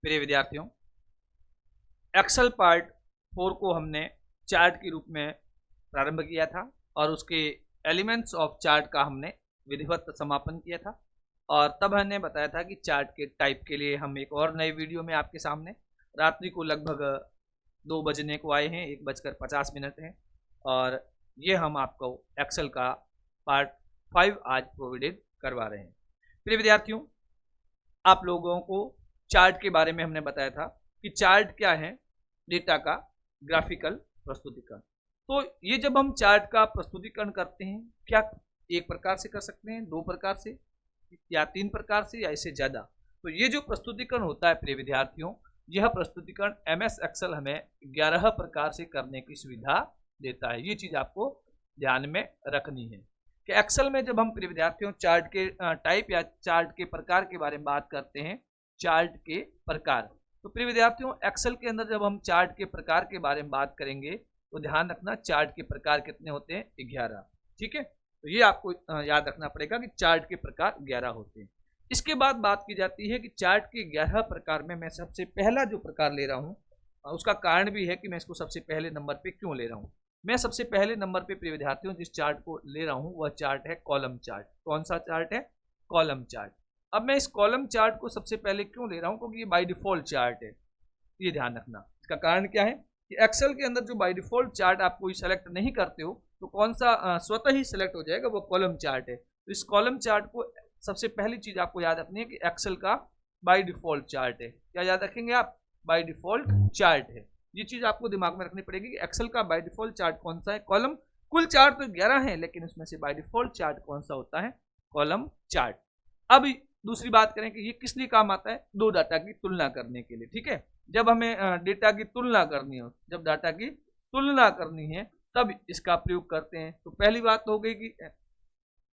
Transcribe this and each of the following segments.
प्रिय विद्यार्थियों, Excel part 4 को हमने चार्ट के रूप में प्रारंभ किया था और उसके एलिमेंट्स ऑफ चार्ट का हमने विधिवत समापन किया था। और तब हमने बताया था कि चार्ट के टाइप के लिए हम एक और नए वीडियो में आपके सामने रात्रि को लगभग 2 बजने को आए हैं, 1:50 हैं, और ये हम आपको एक्सेल का पार्ट 5 आज प्रोवाइड करवा रहे हैं। प्रिय विद्यार्थियों, आप लोगों को चार्ट के बारे में हमने बताया था कि चार्ट क्या है, डेटा का ग्राफिकल प्रस्तुतिकरण। तो ये जब हम चार्ट का प्रस्तुतिकरण करते हैं, क्या एक प्रकार से कर सकते हैं, 2 प्रकार से, या 3 प्रकार से, या इससे ज़्यादा। तो ये जो प्रस्तुतिकरण होता है प्रिय विद्यार्थियों, यह प्रस्तुतिकरण MS एक्सेल हमें 11 प्रकार से करने की सुविधा देता है। ये चीज़ आपको ध्यान में रखनी है कि एक्सेल में जब हम प्रिय विद्यार्थियों चार्ट के टाइप या चार्ट के प्रकार के बारे में बात करते हैं, चार्ट के प्रकार, तो प्रिय विद्यार्थियों एक्सेल के अंदर जब हम चार्ट के प्रकार के बारे में बात करेंगे तो ध्यान रखना चार्ट के प्रकार कितने होते हैं, 11। ठीक है, तो ये आपको याद रखना पड़ेगा कि चार्ट के प्रकार 11 होते हैं। इसके बाद बात की जाती है कि चार्ट के 11 प्रकार में मैं सबसे पहला जो प्रकार ले रहा हूँ, उसका कारण भी है कि मैं इसको सबसे पहले नंबर पे क्यों ले रहा हूँ। मैं सबसे पहले नंबर पे प्रिय विद्यार्थियों जिस चार्ट को ले रहा हूँ वह चार्ट है कॉलम चार्ट। कौन सा चार्ट है? Column chart. अब मैं इस कॉलम चार्ट को सबसे पहले क्यों ले रहा हूँ, क्योंकि ये बाय डिफॉल्ट चार्ट है। ये ध्यान रखना। इसका कारण क्या है कि एक्सेल के अंदर जो बाय डिफॉल्ट चार्ट आप कोई सेलेक्ट नहीं करते हो तो कौन सा स्वतः ही सिलेक्ट हो जाएगा, वो कॉलम चार्ट है। तो इस कॉलम चार्ट को सबसे पहली चीज आपको याद रखनी है कि एक्सेल का बाय डिफॉल्ट चार्ट है। क्या याद रखेंगे आप? बाय डिफॉल्ट चार्ट है। ये चीज आपको दिमाग में रखनी पड़ेगी कि एक्सेल का बाय डिफॉल्ट चार्ट कौन सा है, कॉलम। कुल चार्ट तो 11 है, लेकिन उसमें से बाय डिफॉल्ट चार्ट कौन सा होता है, कॉलम चार्ट। अब दूसरी बात करें कि ये किस लिए काम आता है, 2 डाटा की तुलना करने के लिए। ठीक है, जब हमें डेटा की तुलना करनी हो, जब डाटा की तुलना करनी है तब इसका प्रयोग करते हैं। तो पहली बात तो हो गई कि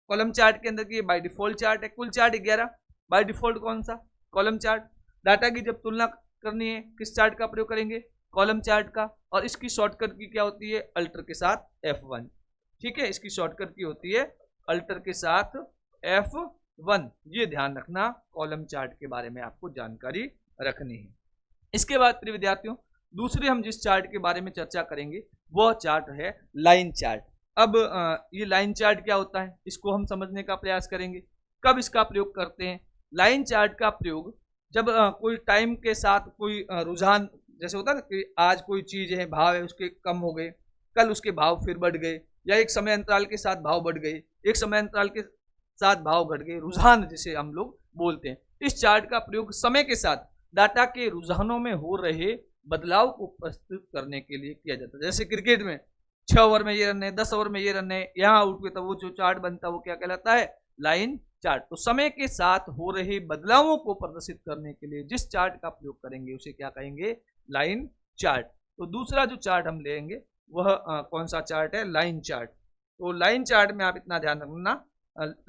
कॉलम चार्ट के अंदर की बाय डिफॉल्ट चार्ट है, कुल चार्ट 11, बाय डिफॉल्ट कौन सा, कॉलम चार्ट। डाटा की जब तुलना करनी है किस चार्ट का प्रयोग करेंगे, कॉलम चार्ट का। और इसकी शॉर्टकट की क्या होती है, अल्टर के साथ F1। ठीक है, इसकी शॉर्टकट की होती है अल्टर के साथ F1। ये ध्यान रखना, कॉलम चार्ट के बारे में आपको जानकारी रखनी है। इसके बाद प्रिय विद्यार्थियों दूसरे हम जिस चार्ट के बारे में चर्चा करेंगे वह चार्ट है लाइन चार्ट। अब ये लाइन चार्ट क्या होता है, इसको हम समझने का प्रयास करेंगे। कब इसका प्रयोग करते हैं? लाइन चार्ट का प्रयोग जब कोई टाइम के साथ कोई रुझान, जैसे होता है ना कि आज कोई चीज है, भाव है उसके कम हो गए, कल उसके भाव फिर बढ़ गए, या एक समय अंतराल के साथ भाव बढ़ गए, एक समय अंतराल के साथ भाव घट गए, रुझान जिसे हम लोग बोलते हैं। इस चार्ट का प्रयोग समय के साथ डाटा के रुझानों में हो रहे बदलाव को प्रस्तुत करने के लिए किया जाता है। जैसे क्रिकेट में 6 ओवर में ये रन है, 10 ओवर में ये रन है, यहाँ आउट हुए, तब वो जो चार्ट बनता है वो क्या कहलाता है, लाइन चार्ट। तो समय के साथ हो रहे बदलावों को प्रदर्शित करने के लिए जिस चार्ट का प्रयोग करेंगे उसे क्या कहेंगे, लाइन चार्ट। तो दूसरा जो चार्ट हम लेंगे वह कौन सा चार्ट है, लाइन चार्ट। तो लाइन चार्ट में आप इतना ध्यान रखना,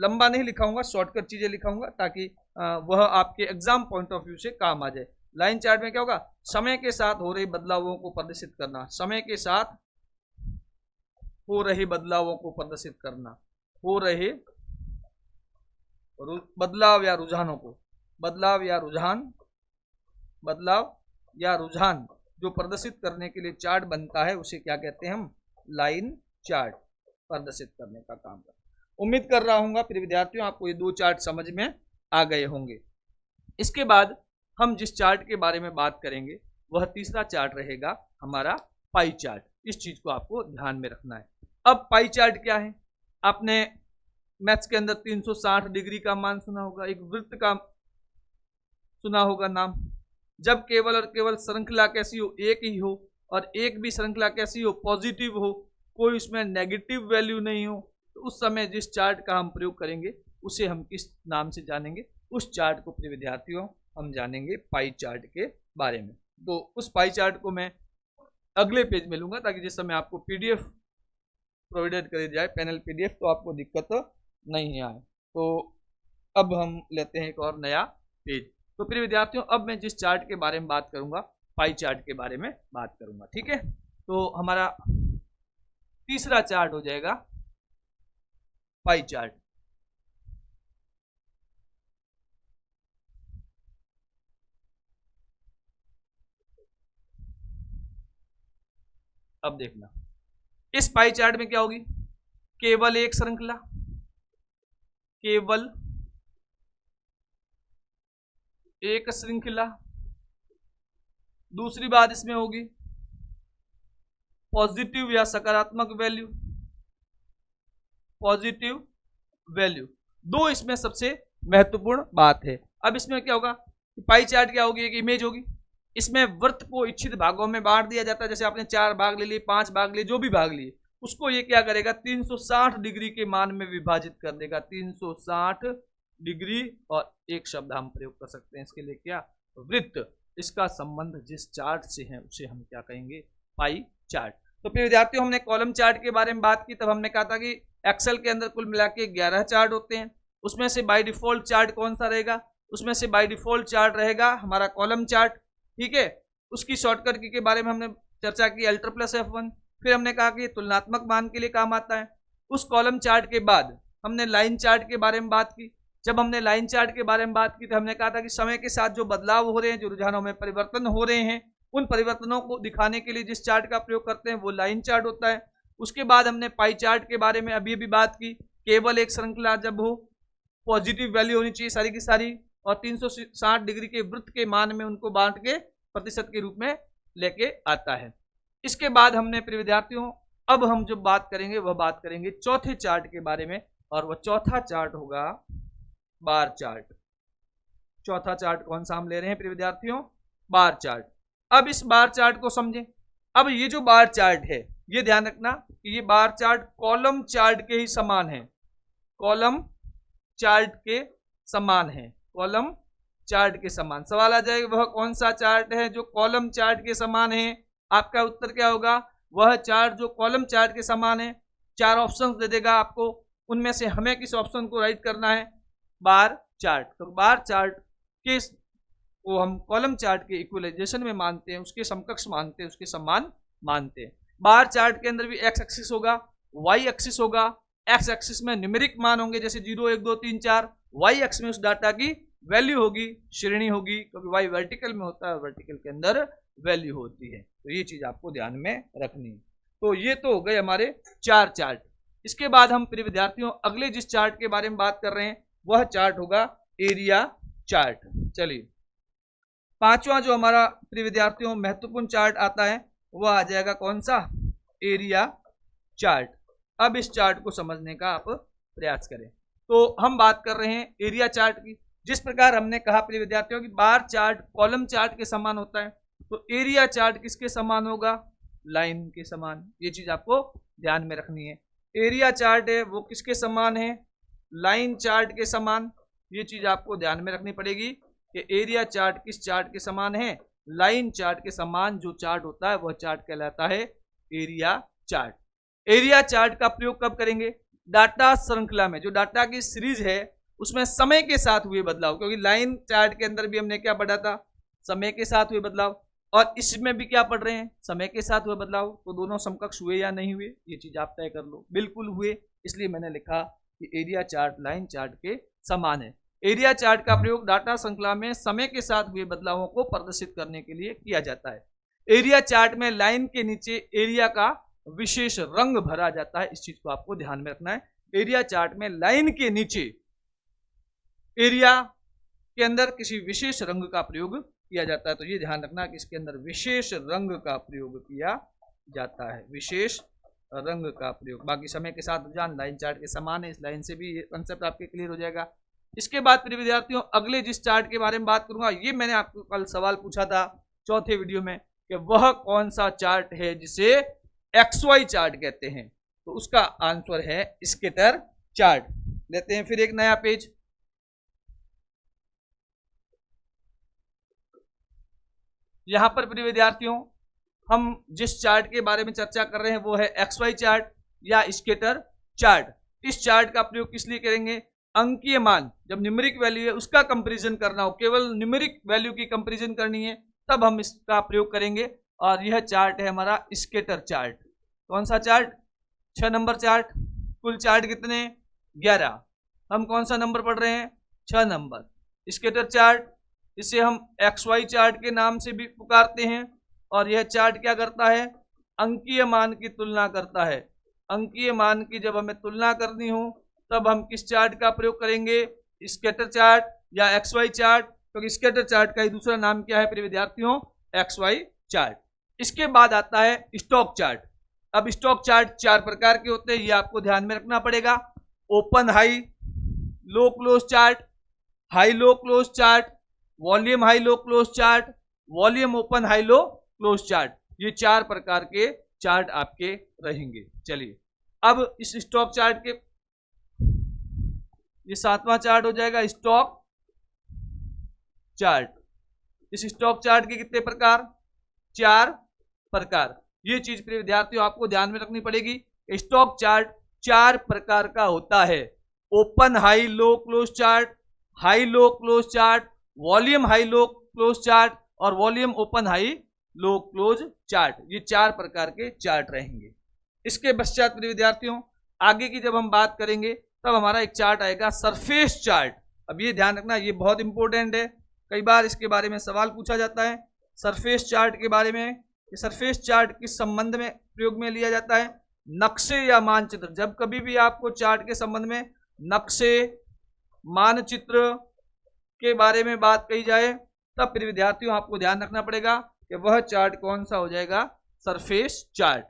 लंबा नहीं लिखाऊंगा, शॉर्टकट चीजें लिखाऊंगा ताकि वह आपके एग्जाम पॉइंट ऑफ व्यू से काम आ जाए। लाइन चार्ट में क्या होगा, समय के साथ हो रहे बदलावों को प्रदर्शित करना, समय के साथ हो रहे बदलावों को प्रदर्शित करना, हो रहे बदलाव या रुझानों को, बदलाव या रुझान, बदलाव या रुझान जो प्रदर्शित करने के लिए चार्ट बनता है उसे क्या कहते हैं हम, लाइन चार्ट, प्रदर्शित करने का काम करता है। उम्मीद कर रहा हूँ प्रिय विद्यार्थियों आपको ये 2 चार्ट समझ में आ गए होंगे। इसके बाद हम जिस चार्ट के बारे में बात करेंगे वह तीसरा चार्ट रहेगा हमारा पाई चार्ट। इस चीज को आपको ध्यान में रखना है। अब पाई चार्ट क्या है, आपने मैथ्स के अंदर 360 डिग्री का मान सुना होगा, एक वृत्त का सुना होगा नाम। जब केवल और केवल श्रृंखला कैसी हो, एक ही हो, और एक भी श्रृंखला कैसी हो, पॉजिटिव हो, कोई उसमें नेगेटिव वैल्यू नहीं हो, तो उस समय जिस चार्ट का हम प्रयोग करेंगे उसे हम किस नाम से जानेंगे, उस चार्ट को प्रिय विद्यार्थियों हम जानेंगे पाई चार्ट के बारे में। तो उस पाई चार्ट को मैं अगले पेज में लूंगा ताकि जिस समय आपको PDF प्रोवाइडेड करी जाए, पैनल PDF, तो आपको दिक्कत नहीं आए। तो अब हम लेते हैं एक और नया पेज। तो प्रिय विद्यार्थियों अब मैं जिस चार्ट के बारे में बात करूंगा, पाई चार्ट के बारे में बात करूंगा। ठीक है, तो हमारा तीसरा चार्ट हो जाएगा पाई चार्ट। अब देखना इस पाई चार्ट में क्या होगी, केवल एक श्रृंखला, केवल एक श्रृंखला। दूसरी बात इसमें होगी पॉजिटिव या सकारात्मक वैल्यू, पॉजिटिव वैल्यू, दो इसमें सबसे महत्वपूर्ण बात है। अब इसमें क्या होगा, पाई चार्ट क्या होगी, एक इमेज होगी, इसमें वृत्त को इच्छित भागों में बांट दिया जाता है। जैसे आपने 4 भाग ले लिए, 5 भाग लिए, जो भी भाग लिए, उसको ये क्या करेगा, 360 डिग्री के मान में विभाजित कर देगा, 360 डिग्री। और एक शब्द हम प्रयोग कर सकते हैं इसके लिए, क्या, वृत्त। इसका संबंध जिस चार्ट से है उसे हम क्या कहेंगे, पाई चार्ट। तो फिर विद्यार्थियों हमने कॉलम चार्ट के बारे में बात की, तब हमने कहा था कि एक्सेल के अंदर कुल मिला के 11 चार्ट होते हैं। उसमें से बाय डिफॉल्ट चार्ट कौन सा रहेगा, उसमें से बाय डिफॉल्ट चार्ट रहेगा हमारा कॉलम चार्ट, ठीक है। उसकी शॉर्टकट की के बारे में हमने चर्चा की, अल्टर प्लस F1। फिर हमने कहा कि तुलनात्मक मान के लिए काम आता है। उस कॉलम चार्ट के बाद हमने लाइन चार्ट के बारे में बात की। जब हमने लाइन चार्ट के बारे में बात की तो हमने कहा था कि समय के साथ जो बदलाव हो रहे हैं, जो रुझानों में परिवर्तन हो रहे हैं, उन परिवर्तनों को दिखाने के लिए जिस चार्ट का प्रयोग करते हैं वो लाइन चार्ट होता है। उसके बाद हमने पाई चार्ट के बारे में अभी बात की, केवल एक श्रृंखला जब हो, पॉजिटिव वैल्यू होनी चाहिए सारी की सारी, और 360 डिग्री के वृत्त के मान में उनको बांट के प्रतिशत के रूप में लेके आता है। इसके बाद हमने प्रिय विद्यार्थियों, अब हम जो बात करेंगे वह बात करेंगे चौथे चार्ट के बारे में, और वह चौथा चार्ट होगा बार चार्ट। चौथा चार्ट कौन सा हम ले रहे हैं प्रिय विद्यार्थियों, बार चार्ट। अब इस बार चार्ट को समझें। अब ये जो बार चार्ट है, ये ध्यान रखना कि ये बार चार्ट कॉलम चार्ट के ही समान है, कॉलम चार्ट के समान है, कॉलम चार्ट के समान। सवाल आ जाएगा वह कौन सा चार्ट है जो कॉलम चार्ट के समान है, आपका उत्तर क्या होगा, वह चार्ट जो कॉलम चार्ट के समान है। 4 ऑप्शंस दे देगा आपको, उनमें से हमें किस ऑप्शन को राइट करना है, बार चार्ट। तो बार चार्ट के को हम कॉलम चार्ट के इक्वलाइजेशन में मानते हैं, उसके समकक्ष मानते हैं, उसके समान मानते हैं। बार चार्ट के अंदर भी एक्स एक्सिस होगा, वाई एक्सिस होगा। एक्स एक्सिस में न्यूमेरिक मान होंगे जैसे 0, 1, 2, 3, 4। वाई एक्स में उस डाटा की वैल्यू होगी, श्रेणी होगी, क्योंकि वाई वर्टिकल में होता है, वर्टिकल के अंदर वैल्यू होती है। तो ये चीज आपको ध्यान में रखनी है। तो ये तो हो गए हमारे 4 चार्ट। इसके बाद हम प्रिय विद्यार्थियों अगले जिस चार्ट के बारे में बात कर रहे हैं वह चार्ट होगा एरिया चार्ट। चलिए, 5वां जो हमारा प्रिय विद्यार्थियों महत्वपूर्ण चार्ट आता है वह आ जाएगा कौन सा, एरिया चार्ट। अब इस चार्ट को समझने का आप प्रयास करें। तो हम बात कर रहे हैं एरिया चार्ट की। जिस प्रकार हमने कहा प्रिय विद्यार्थियों कि बार चार्ट कॉलम चार्ट के समान होता है, तो एरिया चार्ट किसके समान होगा, लाइन के समान। ये चीज आपको ध्यान में रखनी है। एरिया चार्ट है वो किसके समान है, लाइन चार्ट के समान। ये चीज आपको ध्यान में रखनी पड़ेगी कि एरिया चार्ट किस चार्ट के समान है, लाइन चार्ट के समान जो चार्ट होता है वह चार्ट कहलाता है एरिया चार्ट। एरिया चार्ट का प्रयोग कब करेंगे, डाटा श्रृंखला में। जो डाटा की सीरीज है उसमें समय के साथ हुए बदलाव, क्योंकि लाइन चार्ट के अंदर भी हमने क्या पढ़ा था, समय के साथ हुए बदलाव, और इसमें भी क्या पढ़ रहे हैं, समय के साथ हुए बदलाव। तो दोनों समकक्ष हुए या नहीं हुए, ये चीज आप तय कर लो। बिल्कुल हुए, इसलिए मैंने लिखा कि एरिया चार्ट लाइन चार्ट के समान है। एरिया चार्ट का प्रयोग डाटा श्रृंखला में समय के साथ हुए बदलावों को प्रदर्शित करने के लिए किया जाता है। एरिया चार्ट में लाइन के नीचे एरिया का विशेष रंग भरा जाता है, इस चीज को आपको ध्यान में रखना है। एरिया चार्ट में लाइन के नीचे एरिया के अंदर किसी विशेष रंग का प्रयोग किया जाता है। तो ये ध्यान रखना कि इसके अंदर विशेष रंग का प्रयोग किया जाता है, विशेष रंग का प्रयोग। बाकी समय के साथ रुझान लाइन चार्ट के समान है, इस लाइन से भी ये कंसेप्ट आपके क्लियर हो जाएगा। इसके बाद प्रिय विद्यार्थियों अगले जिस चार्ट के बारे में बात करूंगा, ये मैंने आपको कल सवाल पूछा था चौथे वीडियो में कि वह कौन सा चार्ट है जिसे XY चार्ट कहते हैं। तो उसका आंसर है स्कैटर चार्ट। लेते हैं फिर एक नया पेज। यहां पर प्रिय विद्यार्थियों हम जिस चार्ट के बारे में चर्चा कर रहे हैं वो है XY चार्ट या स्कैटर चार्ट। इस चार्ट का प्रयोग किस लिए करेंगे, अंकीय मान जब न्यूमेरिक वैल्यू है उसका कंपैरिजन करना हो, केवल न्यूमेरिक वैल्यू की कंपैरिजन करनी है, तब हम इसका प्रयोग करेंगे। और यह चार्ट है हमारा स्कैटर चार्ट। कौन सा चार्ट, 6 नंबर चार्ट। कुल चार्ट कितने, 11। हम कौन सा नंबर पढ़ रहे हैं, 6 नंबर। स्कैटर चार्ट, इसे हम XY चार्ट के नाम से भी पुकारते हैं। और यह चार्ट क्या करता है, अंकीय मान की तुलना करता है। अंकीय मान की जब हमें तुलना करनी हो तब हम किस चार्ट का प्रयोग करेंगे, स्कैटर चार्ट या XY चार्ट। क्योंकि स्कैटर चार्ट का ही दूसरा नाम क्या है प्रिय विद्यार्थियों, XY चार्ट। इसके बाद आता है स्टॉक चार्ट। अब स्टॉक चार्ट 4 प्रकार के होते हैं, ये आपको ध्यान में रखना पड़ेगा। Open high low close chart, high low close chart, volume high low close chart, volume open high low close chart. ये 4 प्रकार के चार्ट आपके रहेंगे। चलिए अब इस स्टॉक चार्ट के, ये 7वां चार्ट हो जाएगा स्टॉक चार्ट। इस स्टॉक चार्ट के कितने प्रकार, 4 प्रकार। ये चीज प्रिय विद्यार्थियों आपको ध्यान में रखनी पड़ेगी। स्टॉक चार्ट 4 प्रकार का होता है। Open high low close chart, high low close chart, volume high low close chart और volume open high low close chart. ये 4 प्रकार के चार्ट रहेंगे। इसके पश्चात प्रिय विद्यार्थियों आगे की जब हम बात करेंगे तब हमारा एक चार्ट आएगा सरफेस चार्ट। अब ये ध्यान रखना, ये बहुत इंपॉर्टेंट है, कई बार इसके बारे में सवाल पूछा जाता है सरफेस चार्ट के बारे में। ये सरफेस चार्ट किस संबंध में प्रयोग में लिया जाता है, नक्शे या मानचित्र। जब कभी भी आपको चार्ट के संबंध में नक्शे मानचित्र के बारे में बात कही जाए तब प्रिय विद्यार्थियों आपको ध्यान रखना पड़ेगा कि वह चार्ट कौन सा हो जाएगा, सरफेस चार्ट।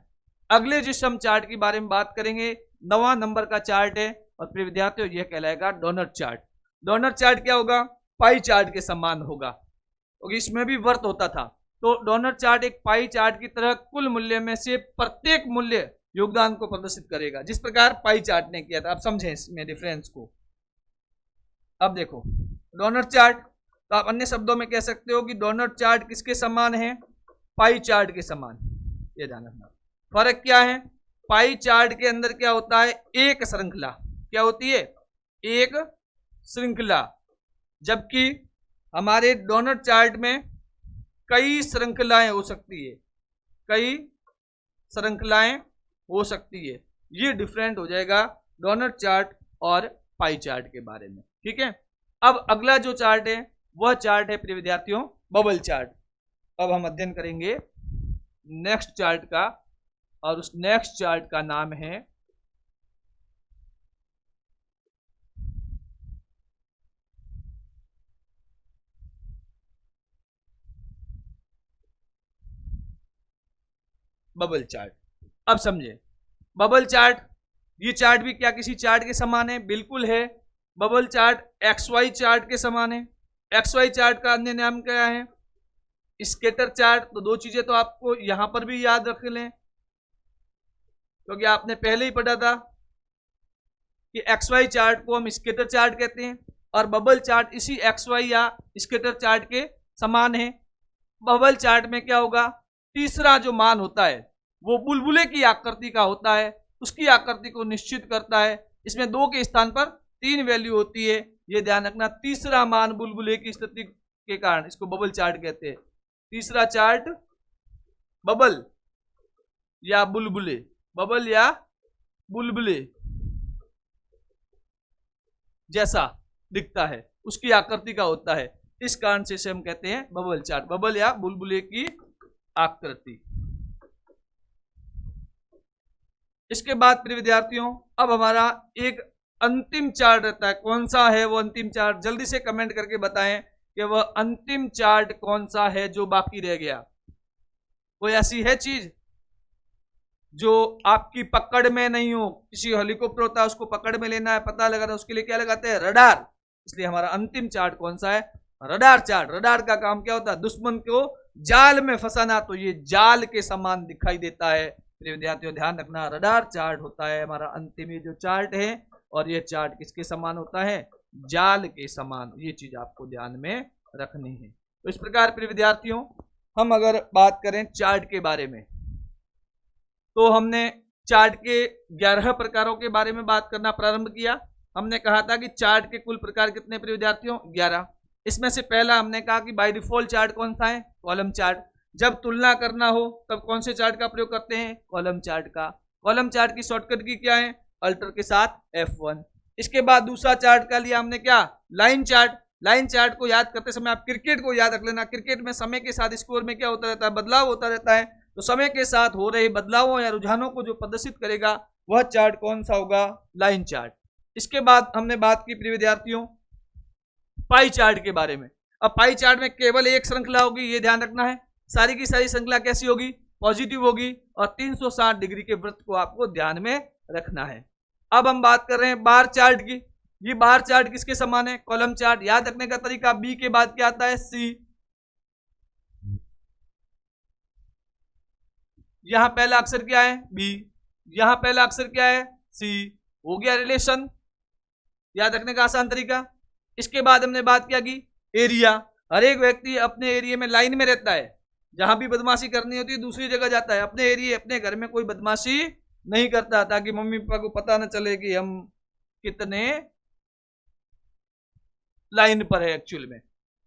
अगले जिस हम चार्ट के बारे में बात करेंगे 9वां नंबर का चार्ट है और प्रिय विद्यार्थियों यह कहलाएगा डोनट चार्ट। डोनट चार्ट क्या होगा, पाई चार्ट के समान होगा क्योंकि इसमें भी वर्त होता था। तो डोनट चार्ट एक पाई चार्ट की तरह कुल मूल्य में से प्रत्येक मूल्य योगदान को प्रदर्शित करेगा, जिस प्रकार पाई चार्ट ने किया था। अब समझें इसमें डिफरेंस को। अब देखो डोनट चार्ट, तो आप अन्य शब्दों में कह सकते हो कि डोनट चार्ट किसके समान है, पाई चार्ट के समान। ये ध्यान रखना। फर्क क्या है, पाई चार्ट के अंदर क्या होता है, एक श्रृंखला। क्या होती है, एक श्रृंखला। जबकि हमारे डोनट चार्ट में कई श्रृंखलाएं हो सकती है, कई श्रृंखलाएं हो सकती है। ये डिफरेंट हो जाएगा डोनट चार्ट और पाई चार्ट के बारे में। ठीक है। अब अगला जो चार्ट है वह चार्ट है प्रिय विद्यार्थियों बबल चार्ट। अब हम अध्ययन करेंगे नेक्स्ट चार्ट का और उस नेक्स्ट चार्ट का नाम है बबल चार्ट। अब समझे बबल चार्ट, ये चार्ट भी क्या किसी चार्ट के समान है, बिल्कुल है। बबल चार्ट XY चार्ट के समान है। XY चार्ट का अन्य नाम क्या है, स्कैटर चार्ट। तो 2 चीजें तो आपको यहां पर भी याद रख लें क्योंकि आपने पहले ही पढ़ा था कि XY चार्ट को हम स्कैटर चार्ट कहते हैं और बबल चार्ट इसी XY या स्कैटर चार्ट के समान है। बबल चार्ट में क्या होगा, तीसरा जो मान होता है वो बुलबुले की आकृति का होता है, उसकी आकृति को निश्चित करता है। इसमें 2 के स्थान पर 3 वैल्यू होती है, ये ध्यान रखना। तीसरा मान बुलबुले की स्थिति के कारण इसको बबल चार्ट कहते हैं। तीसरा चार्ट बबल या बुलबुले, बबल या बुलबुले जैसा दिखता है, उसकी आकृति का होता है। इस कारण से इसे हम कहते हैं बबल चार्ट, बबल या बुलबुले की आकृति। इसके बाद प्रिय विद्यार्थियों अब हमारा एक अंतिम चार्ट रहता है। कौन सा है वो अंतिम चार्ट, जल्दी से कमेंट करके बताएं कि वह अंतिम चार्ट कौन सा है जो बाकी रह गया। कोई ऐसी है चीज जो आपकी पकड़ में नहीं हो, किसी हेलीकॉप्टर होता है उसको पकड़ में लेना है, पता लगाना, उसके लिए क्या लगाते हैं, रडार। इसलिए हमारा अंतिम चार्ट कौन सा है, रडार चार्ट। रडार का काम क्या होता है, दुश्मन को जाल में फंसाना। तो ये जाल के समान दिखाई देता है। प्रिय विद्यार्थियों ध्यान रखना, रडार चार्ट होता है हमारा अंतिम जो चार्ट है और ये चार्ट किसके समान होता है, जाल के समान। ये चीज आपको ध्यान में रखनी है। तो इस प्रकार प्रिय विद्यार्थियों हम अगर बात करें चार्ट के बारे में तो हमने चार्ट के 11 प्रकारों के बारे में बात करना प्रारंभ किया। हमने कहा था कि चार्ट के कुल प्रकार कितने प्रिय विद्यार्थियों, 11। इसमें से पहला हमने कहा कि बाय डिफॉल्ट चार्ट कौन सा है, कॉलम चार्ट। जब तुलना करना हो तब कौन से चार्ट का प्रयोग करते हैं, कॉलम चार्ट का। कॉलम चार्ट की शॉर्टकट की क्या है, अल्टर के साथ F1। इसके बाद दूसरा चार्ट का लिया हमने क्या, लाइन चार्ट। लाइन चार्ट को याद करते समय आप क्रिकेट को याद रख लेना। क्रिकेट में समय के साथ स्कोर में क्या होता रहता है, बदलाव होता रहता है। तो तो समय के साथ हो रहे बदलावों या रुझानों को जो प्रदर्शित करेगा वह चार्ट कौन सा होगा? Line chart. इसके बाद हमने बात की प्रिय विद्यार्थियों पाई चार्ट के बारे में। अब पाई चार्ट में केवल एक श्रृंखला होगी, ये ध्यान रखना है। सारी की सारी श्रृंखला कैसी होगी? पॉजिटिव होगी और 360 डिग्री के वृत्त को आपको ध्यान में रखना है। अब हम बात कर रहे हैं बार चार्ट की। ये बार चार्ट किसके समान है? Column chart. याद रखने का तरीका, बी के बाद क्या आता है? सी। यहां पहला अक्षर क्या है? बी। यहां पहला अक्षर क्या है? सी। हो गया रिलेशन, याद रखने का आसान तरीका। इसके बाद हमने बात क्या की? एरिया। हर एक व्यक्ति अपने एरिया में लाइन में रहता है, जहां भी बदमाशी करनी होती है दूसरी जगह जाता है। अपने एरिया अपने घर में कोई बदमाशी नहीं करता, ताकि मम्मी पापा को पता न चले कि हम कितने लाइन पर है एक्चुअल में।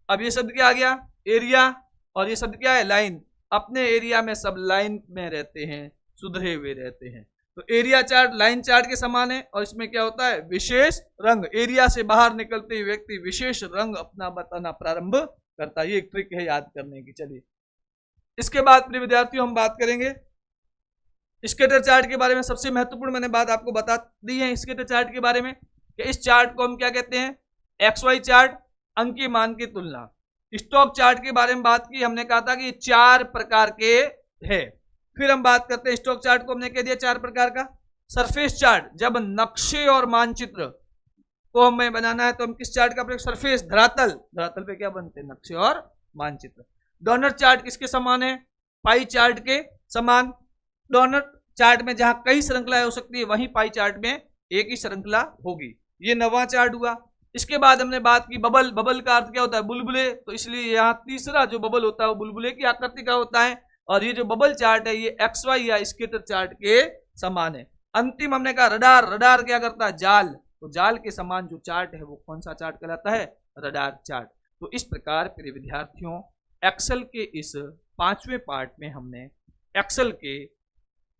अब ये शब्द क्या आ गया? एरिया। और ये शब्द क्या है? लाइन। अपने एरिया में सब लाइन में रहते हैं, सुधरे हुए रहते हैं। तो एरिया चार्ट लाइन चार्ट के समान है। और इसमें क्या होता है? विशेष रंग। एरिया से बाहर निकलते हुए व्यक्ति विशेष रंग अपना बताना प्रारंभ करता है। ये एक ट्रिक है याद करने की। चलिए इसके बाद प्रिय विद्यार्थियों हम बात करेंगे स्केटर चार्ट के बारे में। सबसे महत्वपूर्ण मैंने बात आपको बता दी है स्केटर चार्ट के बारे में कि इस चार्ट को हम क्या कहते हैं? XY चार्ट, अंकीय मान की तुलना। स्टॉक चार्ट के बारे में बात की, हमने कहा था कि 4 प्रकार के है। फिर हम बात करते हैं स्टॉक चार्ट को हमने कह दिया 4 प्रकार का। सरफेस चार्ट, जब नक्शे और मानचित्र को हमें बनाना है तो हम किस चार्ट का प्रयोग? सरफेस, धरातल। धरातल पे क्या बनते हैं? नक्शे और मानचित्र। डोनट चार्ट किसके समान है? पाई चार्ट के समान। डोनट चार्ट में जहां कई श्रृंखलाएं हो सकती है, वहीं पाई चार्ट में एक ही श्रृंखला होगी। ये 9वां चार्ट हुआ। इसके बाद हमने बात की बबल। बबल का अर्थ क्या होता है? बुलबुले। तो इसलिए यहाँ तीसरा जो बबल होता है वो बुलबुले की आकृति का होता है। और ये जो बबल चार्ट है ये XY या स्केटर चार्ट के समान है। अंतिम हमने कहा रडार। रडार क्या करता है? जाल। तो जाल के समान जो चार्ट है वो कौन सा चार्ट कहलाता है? Radar chart. तो इस प्रकार प्रिय विद्यार्थियों एक्सेल के इस 5वें पार्ट में हमने एक्सेल के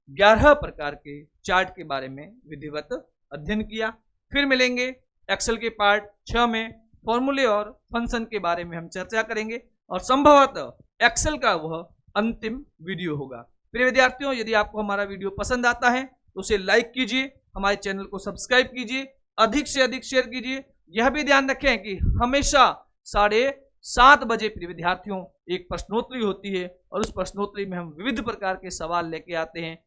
11 प्रकार के चार्ट के बारे में विधिवत अध्ययन किया। फिर मिलेंगे एक्सेल के पार्ट 6 में फॉर्मूले और फंक्शन के बारे में हम चर्चा करेंगे और संभवतः एक्सेल का वह अंतिम वीडियो होगा। प्रिय विद्यार्थियों यदि आपको हमारा वीडियो पसंद आता है तो उसे लाइक कीजिए, हमारे चैनल को सब्सक्राइब कीजिए, अधिक से अधिक शेयर कीजिए। यह भी ध्यान रखें कि हमेशा 7:30 बजे प्रिय विद्यार्थियों एक प्रश्नोत्तरी होती है और उस प्रश्नोत्तरी में हम विविध प्रकार के सवाल लेके आते हैं।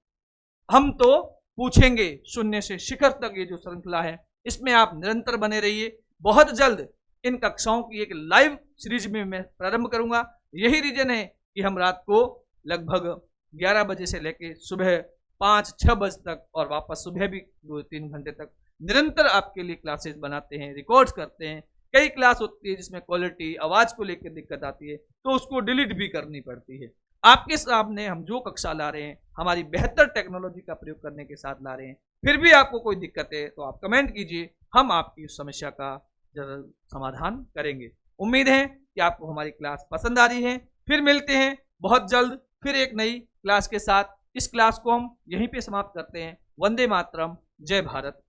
हम तो पूछेंगे शून्य से शिखर तक, ये जो श्रृंखला है इसमें आप निरंतर बने रहिए। बहुत जल्द इन कक्षाओं की एक लाइव सीरीज में मैं प्रारंभ करूंगा। यही रीजन है कि हम रात को लगभग 11 बजे से लेकर सुबह 5-6 बजे तक और वापस सुबह भी 2-3 घंटे तक निरंतर आपके लिए क्लासेस बनाते हैं, रिकॉर्ड्स करते हैं। कई क्लास होती है जिसमें क्वालिटी आवाज को लेकर दिक्कत आती है तो उसको डिलीट भी करनी पड़ती है। आपके सामने हम जो कक्षा ला रहे हैं हमारी बेहतर टेक्नोलॉजी का प्रयोग करने के साथ ला रहे हैं। फिर भी आपको कोई दिक्कत है तो आप कमेंट कीजिए, हम आपकी उस समस्या का जरूर समाधान करेंगे। उम्मीद है कि आपको हमारी क्लास पसंद आ रही है। फिर मिलते हैं बहुत जल्द फिर एक नई क्लास के साथ। इस क्लास को हम यहीं पे समाप्त करते हैं। वंदे मातरम, जय भारत।